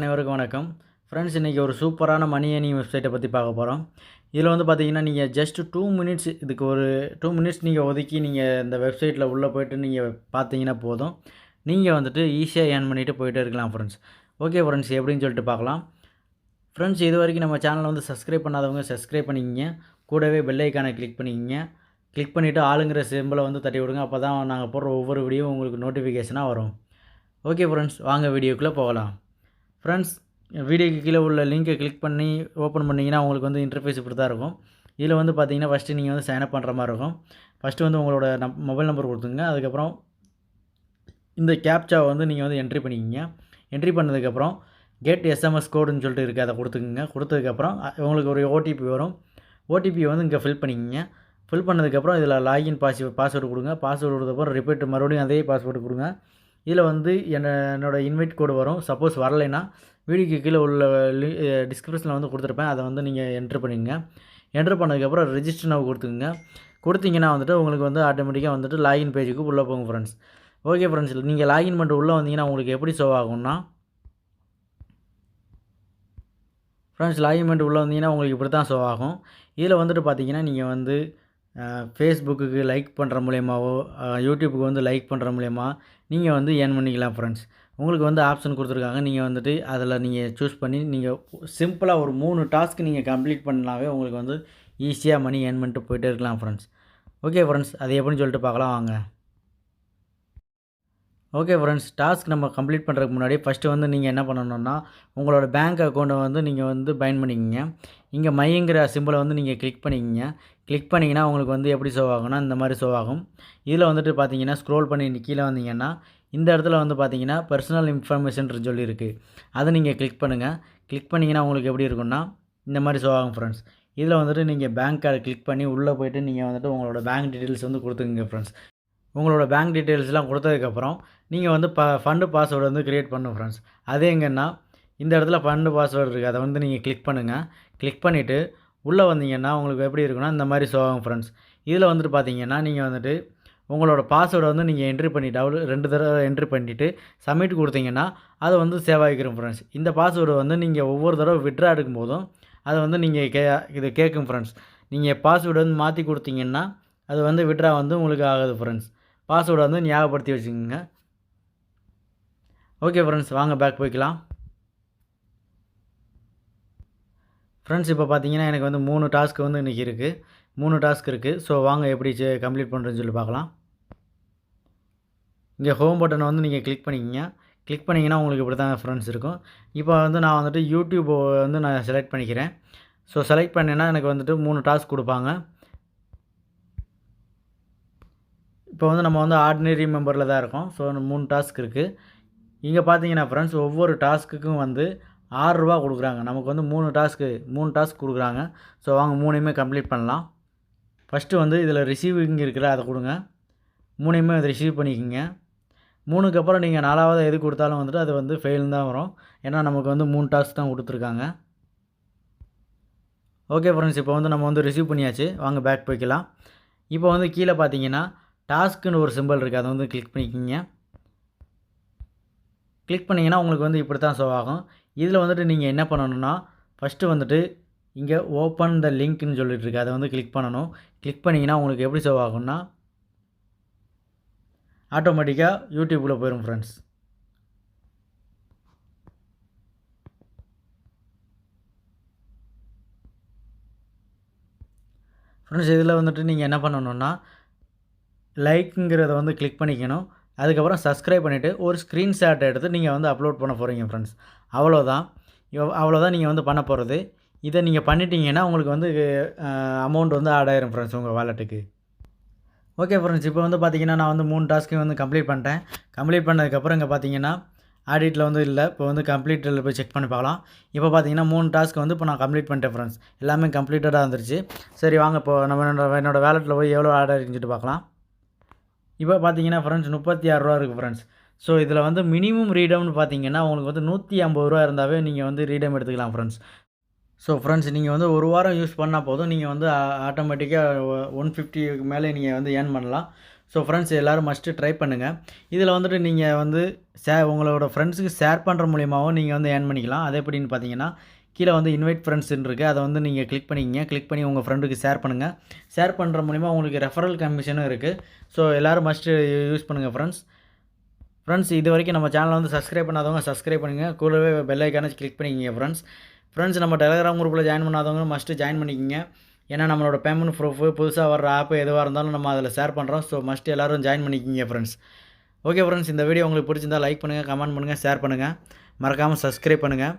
அனைவருக்கும் வணக்கம். ஃப்ரெண்ட்ஸ், இன்றைக்கி ஒரு சூப்பரான மணி ஏர்னிங் வெப்சைட்டை பற்றி பார்க்க போகிறோம். இதில் வந்து பார்த்தீங்கன்னா, நீங்கள் ஜஸ்ட் 2 மினிட்ஸ் இதுக்கு ஒரு 2 மினிட்ஸ் நீங்கள் ஒதுக்கி நீங்கள் இந்த வெப்சைட்டில் உள்ளே போய்ட்டு நீங்கள் பார்த்தீங்கன்னா போதும். நீங்கள் வந்துட்டு ஈஸியாக ஏர்ன் பண்ணிவிட்டு போயிட்டே இருக்கலாம் ஃப்ரெண்ட்ஸ். ஓகே ஃப்ரெண்ட்ஸ், எப்படின்னு சொல்லிட்டு பார்க்கலாம். ஃப்ரெண்ட்ஸ், இது வரைக்கும் நம்ம சேனலை வந்து சப்ஸ்கிரைப் பண்ணாதவங்க சப்ஸ்கிரைப் பண்ணிக்கிங்க. கூடவே பெல் ஐக்கானை கிளிக் பண்ணிக்கிங்க. கிளிக் பண்ணிவிட்டு ஆளுங்கிற சிம்பிளை வந்து தட்டி விடுங்க. அப்போ தான் நாங்கள் போடுற ஒவ்வொரு வீடியோவும் உங்களுக்கு நோட்டிஃபிகேஷனாக வரும். ஓகே ஃப்ரெண்ட்ஸ், வாங்க வீடியோக்குள்ளே போகலாம். ஃப்ரெண்ட்ஸ், வீடியோக்கு கீழே உள்ள லிங்கை கிளிக் பண்ணி ஓப்பன் பண்ணிங்கன்னா உங்களுக்கு வந்து இன்டர்ஃபேஸ் இப்படி தான் இருக்கும். இதில் வந்து பார்த்தீங்கன்னா, ஃபஸ்ட்டு நீங்கள் வந்து சைன் அப் பண்ணுற மாதிரி இருக்கும். ஃபஸ்ட்டு வந்து உங்களோட மொபைல் நம்பர் கொடுத்துங்க. அதுக்கப்புறம் இந்த கேப்சாவை வந்து நீங்கள் வந்து என்ட்ரி பண்ணிக்கிங்க. என்ட்ரி பண்ணதுக்கப்புறம் கெட் எஸ்எம்எஸ் கோடுன்னு சொல்லிட்டு இருக்குது, அதை கொடுத்துக்குங்க. கொடுத்ததுக்கப்புறம் உங்களுக்கு ஒரு ஓடிபி வரும். ஓடிபியை வந்து இங்கே ஃபில் பண்ணிக்கிங்க. ஃபில் பண்ணதுக்கப்புறம் இதில் லாகின் பாஸ்வேர்டு கொடுங்க. பாஸ்வேர்டு கொடுத்தப்பறம் ரிப்பீட் மறுபடியும் அதே பாஸ்வேர்டு கொடுங்க. இதில் வந்து என்னோட இன்வைட் கோடு வரும். சப்போஸ் வரலைன்னா வீடியோக்கு கீழே உள்ள டிஸ்கிரிப்ஷனில் வந்து கொடுத்துருப்பேன், அதை வந்து நீங்கள் என்ட்ரு பண்ணிங்க. என்ட்ரு பண்ணதுக்கப்புறம் ரெஜிஸ்டர் நவ் கொடுத்துக்குங்க. கொடுத்தீங்கன்னா வந்துட்டு உங்களுக்கு வந்து ஆட்டோமேட்டிக்காக வந்துட்டு லாகின் பேஜுக்கு உள்ளே போங்க ஃப்ரெண்ட்ஸ். ஓகே ஃப்ரெண்ட்ஸ், நீங்கள் லாகின் பண்ணிட்டு உள்ளே வந்தீங்கன்னா உங்களுக்கு எப்படி ஷோ ஆகும்னா, ஃப்ரெண்ட்ஸ் லாகின் பண்ணிட்டு உள்ளே வந்தீங்கன்னா உங்களுக்கு இப்படி தான் ஷோ ஆகும். இதில் வந்துட்டு பார்த்தீங்கன்னா, நீங்கள் வந்து ஃபேஸ்புக்குக்கு லைக் பண்ணுற மூலியமாவோ, யூடியூப்புக்கு வந்து லைக் பண்ணுற மூலியமா நீங்கள் வந்து ஏர்ன் பண்ணிக்கலாம் ஃப்ரெண்ட்ஸ். உங்களுக்கு வந்து ஆப்ஷன் கொடுத்துருக்காங்க. நீங்கள் வந்துட்டு அதில் நீங்கள் சூஸ் பண்ணி நீங்கள் சிம்பிளாக ஒரு 3 டாஸ்க் நீங்கள் கம்ப்ளீட் பண்ணாவே உங்களுக்கு வந்து ஈஸியாக மணி ஏர்ன் பண்ணிட்டு போயிட்டே இருக்கலாம் ஃப்ரெண்ட்ஸ். ஓகே ஃப்ரெண்ட்ஸ், அது எப்படின்னு சொல்லிட்டு பார்க்கலாம் வாங்க. ஓகே ஃப்ரெண்ட்ஸ், டாஸ்க் நம்ம கம்ப்ளீட் பண்ணுறதுக்கு முன்னாடி ஃபஸ்ட்டு வந்து நீங்கள் என்ன பண்ணணுன்னா, உங்களோட பேங்க் அக்கௌண்ட்டை வந்து நீங்கள் வந்து பைண்ட் பண்ணிக்கிங்க. இங்கே மைங்கிற சிம்பிளை வந்து நீங்கள் கிளிக் பண்ணிக்கிங்க. கிளிக் பண்ணிங்கன்னா உங்களுக்கு வந்து எப்படி ஷோ ஆகும்னா, இந்த மாதிரி ஷோ ஆகும். இதில் வந்துட்டு பார்த்தீங்கன்னா, ஸ்க்ரோல் பண்ணி கீழே வந்தீங்கன்னா, இந்த இடத்துல வந்து பார்த்தீங்கன்னா பர்சனல் இன்ஃபர்மேஷன் சொல்லியிருக்கு, அதை நீங்கள் கிளிக் பண்ணுங்கள். கிளிக் பண்ணிங்கன்னா உங்களுக்கு எப்படி இருக்குன்னா, இந்த மாதிரி ஷோ ஆகும் ஃப்ரெண்ட்ஸ். இதில் வந்துட்டு நீங்கள் பேங்க் கார்டை கிளிக் பண்ணி உள்ளே போய்ட்டு நீங்கள் வந்துட்டு உங்களோட பேங்க் டீட்டெயில்ஸ் வந்து கொடுத்துக்குங்க ஃப்ரெண்ட்ஸ். உங்களோட பேங்க் டீட்டெயில்ஸ்லாம் கொடுத்ததுக்கப்புறம் நீங்கள் வந்து ஃபண்டு பாஸ்வேர்டு வந்து க்ரியேட் பண்ணணும் ஃப்ரெண்ட்ஸ். அது எங்கன்னா இந்த இடத்துல ஃபண்டு பாஸ்வேர்டு இருக்குது, அதை வந்து நீங்கள் கிளிக் பண்ணுங்கள். கிளிக் பண்ணிவிட்டு உள்ளே வந்தீங்கன்னா உங்களுக்கு எப்படி இருக்குன்னா, இந்த மாதிரி ஷோ ஆகும் ஃப்ரெண்ட்ஸ். இதில் வந்துட்டு பார்த்தீங்கன்னா, நீங்கள் வந்துட்டு உங்களோட பாஸ்வேர்டை வந்து நீங்கள் என்ட்ரி பண்ணிவிட்டு 2 தடவை என்ட்ரி பண்ணிவிட்டு சப்மிட் கொடுத்தீங்கன்னா அது வந்து சேவ் ஆகிக்கிறோம் ஃப்ரெண்ட்ஸ். இந்த பாஸ்வேர்டு வந்து நீங்கள் ஒவ்வொரு தடவை விட்ரா எடுக்கும்போதும் அதை வந்து நீங்கள் இது கேட்கும் ஃப்ரெண்ட்ஸ். நீங்கள் பாஸ்வேர்டு வந்து மாற்றி கொடுத்தீங்கன்னா அது வந்து விட்ரா வந்து உங்களுக்கு ஆகுது ஃப்ரெண்ட்ஸ். பாஸ்வேர்டை வந்து ஞாபகப்படுத்தி வச்சுக்கோங்க. ஓகே ஃப்ரெண்ட்ஸ், வாங்க பேக் போய்க்கலாம். ஃப்ரெண்ட்ஸ், இப்போ பார்த்தீங்கன்னா எனக்கு வந்து 3 டாஸ்க் வந்து இன்றைக்கி இருக்குது. 3 டாஸ்க் இருக்குது. ஸோ வாங்க எப்படி கம்ப்ளீட் பண்ணுறேன்னு சொல்லி பார்க்கலாம். இங்கே ஹோம் பட்டனை வந்து நீங்கள் கிளிக் பண்ணிக்கிங்க. கிளிக் பண்ணிங்கன்னா உங்களுக்கு இப்படி தான் ஃப்ரெண்ட்ஸ் இருக்கும். இப்போ வந்து நான் வந்துட்டு யூடியூப் வந்து நான் செலக்ட் பண்ணிக்கிறேன். ஸோ செலக்ட் பண்ணேன்னா எனக்கு வந்துட்டு 3 டாஸ்க் கொடுப்பாங்க. இப்போ வந்து நம்ம வந்து ஆர்டினரி மெம்பரில் தான் இருக்கோம். ஸோ 3 டாஸ்க் இருக்குது. இங்கே பார்த்தீங்கன்னா ஃப்ரெண்ட்ஸ், ஒவ்வொரு டாஸ்க்குக்கும் வந்து ₹6 கொடுக்குறாங்க. நமக்கு வந்து 3 டாஸ்க் கொடுக்குறாங்க. ஸோ வாங்க 3யுமே கம்ப்ளீட் பண்ணலாம். ஃபஸ்ட்டு வந்து இதில் ரிசீவிங் இருக்குல்ல, அதை கொடுங்க. 3யுமே அதை ரிசீவ் பண்ணிக்கோங்க. 3க்கு அப்புறம் நீங்கள் 4வது எது கொடுத்தாலும் வந்துட்டு அது வந்து ஃபெயில்னு தான் வரும். ஏன்னா நமக்கு வந்து 3 டாஸ்க் தான் கொடுத்துருக்காங்க. ஓகே ஃப்ரெண்ட்ஸ், இப்போ வந்து நம்ம வந்து ரிசீவ் பண்ணியாச்சு. வாங்க பேக் போய்க்கலாம். இப்போ வந்து கீழே பார்த்தீங்கன்னா டாஸ்க்குன்னு ஒரு சிம்பிள் இருக்குது, அதை வந்து கிளிக் பண்ணிக்கிங்க. கிளிக் பண்ணிங்கன்னா உங்களுக்கு வந்து இப்படி தான் ஷோ ஆகும். இதில் வந்துட்டு நீங்கள் என்ன பண்ணணுன்னா, ஃபஸ்ட்டு வந்துட்டு இங்கே ஓப்பன் த லிங்க்னு சொல்லிட்டு இருக்கு, அதை வந்து கிளிக் பண்ணணும். கிளிக் பண்ணிங்கன்னா உங்களுக்கு எப்படி ஷோ ஆகும்னா, ஆட்டோமேட்டிக்காக யூடியூப்பில் போயிடும் ஃப்ரெண்ட்ஸ். ஃப்ரெண்ட்ஸ், இதில் வந்துட்டு நீங்கள் என்ன பண்ணணுன்னா, லைக்குங்கிறத வந்து கிளிக் பண்ணிக்கணும். அதுக்கப்புறம் சப்ஸ்கிரைப் பண்ணிவிட்டு ஒரு ஸ்க்ரீன்ஷாட் எடுத்து நீங்கள் வந்து அப்லோட் பண்ண போகிறீங்க ஃப்ரெண்ட்ஸ். அவ்வளோதான் நீங்கள் வந்து பண்ண போகிறது. இதை நீங்கள் பண்ணிட்டீங்கன்னா உங்களுக்கு வந்து அமௌண்ட் வந்து ஆட் ஆயிரும் ஃப்ரெண்ட்ஸ் உங்கள் வாலெட்டுக்கு. ஓகே ஃப்ரெண்ட்ஸ், இப்போ வந்து பார்த்தீங்கன்னா நான் வந்து 3 டாஸ்க்கையும் வந்து கம்ப்ளீட் பண்ணிட்டேன். கம்ப்ளீட் பண்ணதுக்கப்புறம் இங்கே பார்த்தீங்கன்னா ஆடிட்டில் வந்து இல்லை. இப்போ வந்து கம்ப்ளீட்டில் போய் செக் பண்ணி பார்க்கலாம். இப்போ பார்த்தீங்கன்னா 3 டாஸ்க் வந்து இப்போ நான் கம்ப்ளீட் பண்ணிட்டேன் ஃப்ரெண்ட்ஸ். எல்லாமே கம்ப்ளீட்டடாக வந்துருச்சு. சரி வாங்க, இப்போ என்னோட வேலெட்டில் போய் எவ்வளோ ஆட் ஆகிருக்குன்னு சொல்லிட்டு பார்க்கலாம். இப்போ பார்த்தீங்கன்னா ஃப்ரெண்ட்ஸ் ₹36 இருக்குது ஃப்ரெண்ட்ஸ். ஸோ இதில் வந்து மினிமம் ரீடம்னு பார்த்தீங்கன்னா உங்களுக்கு வந்து ₹150 இருந்தாவே நீங்கள் வந்து ரீடம் எடுத்துக்கலாம் ஃப்ரெண்ட்ஸ். ஸோ ஃப்ரெண்ட்ஸ், நீங்கள் வந்து 1 வாரம் யூஸ் பண்ணால் போதும், நீங்கள் வந்து ஆட்டோமேட்டிக்காக 150க்கு மேலே நீங்கள் வந்து ஏர்ன் பண்ணலாம். ஸோ ஃப்ரெண்ட்ஸ் எல்லோரும் மஸ்ட்டு ட்ரை பண்ணுங்கள். இதில் வந்துட்டு நீங்கள் வந்து உங்களோட ஃப்ரெண்ட்ஸுக்கு ஷேர் பண்ணுற மூலியமாகவும் நீங்கள் வந்து ஏர்ன் பண்ணிக்கலாம். அது எப்படின்னு பார்த்தீங்கன்னா, கீழே வந்து இன்வைட் ஃப்ரெண்ட்ஸ்ன்னு இருக்குது. அதை வந்து நீங்கள் கிளிக் பண்ணிக்கிங்க. கிளிக் பண்ணி உங்கள் ஃப்ரெண்டுக்கு ஷேர் பண்ணுங்கள். ஷேர் பண்ணுற மூலிமா உங்களுக்கு ரெஃபரல் கமிஷனும் இருக்குது. ஸோ எல்லோரும் மஸ்ட்டு யூஸ் பண்ணுங்கள் ஃப்ரெண்ட்ஸ். இது வரைக்கும் நம்ம சேனலை வந்து சப்ஸ்கிரைப் பண்ணாதவங்க சப்ஸ்கிரைப் பண்ணுங்கள். கூடவே பெல் ஐக்கானை கிளிக் பண்ணிக்கிங்க ஃப்ரெண்ட்ஸ். நம்ம டெலிகிராம் குரூப்பில் ஜாயின் பண்ணாதவங்க மஸ்ட்டு ஜாயின் பண்ணிக்கிங்க. ஏன்னா நம்மளோட பேமெண்ட் ப்ரூஃபு புதுசாக வர ஆப்பு எதுவாக இருந்தாலும் நம்ம அதில் ஷேர் பண்ணுறோம். ஸோ மஸ்ட்டு எல்லோரும் ஜாயின் பண்ணிக்கிங்க ஃப்ரெண்ட்ஸ். ஓகே ஃப்ரெண்ட்ஸ், இந்த வீடியோ உங்களுக்கு பிடிச்சிருந்தா லைக் பண்ணுங்கள், கமெண்ட் பண்ணுங்கள், ஷேர் பண்ணுங்கள். மறக்காமல் சப்ஸ்கிரைப் பண்ணுங்கள்.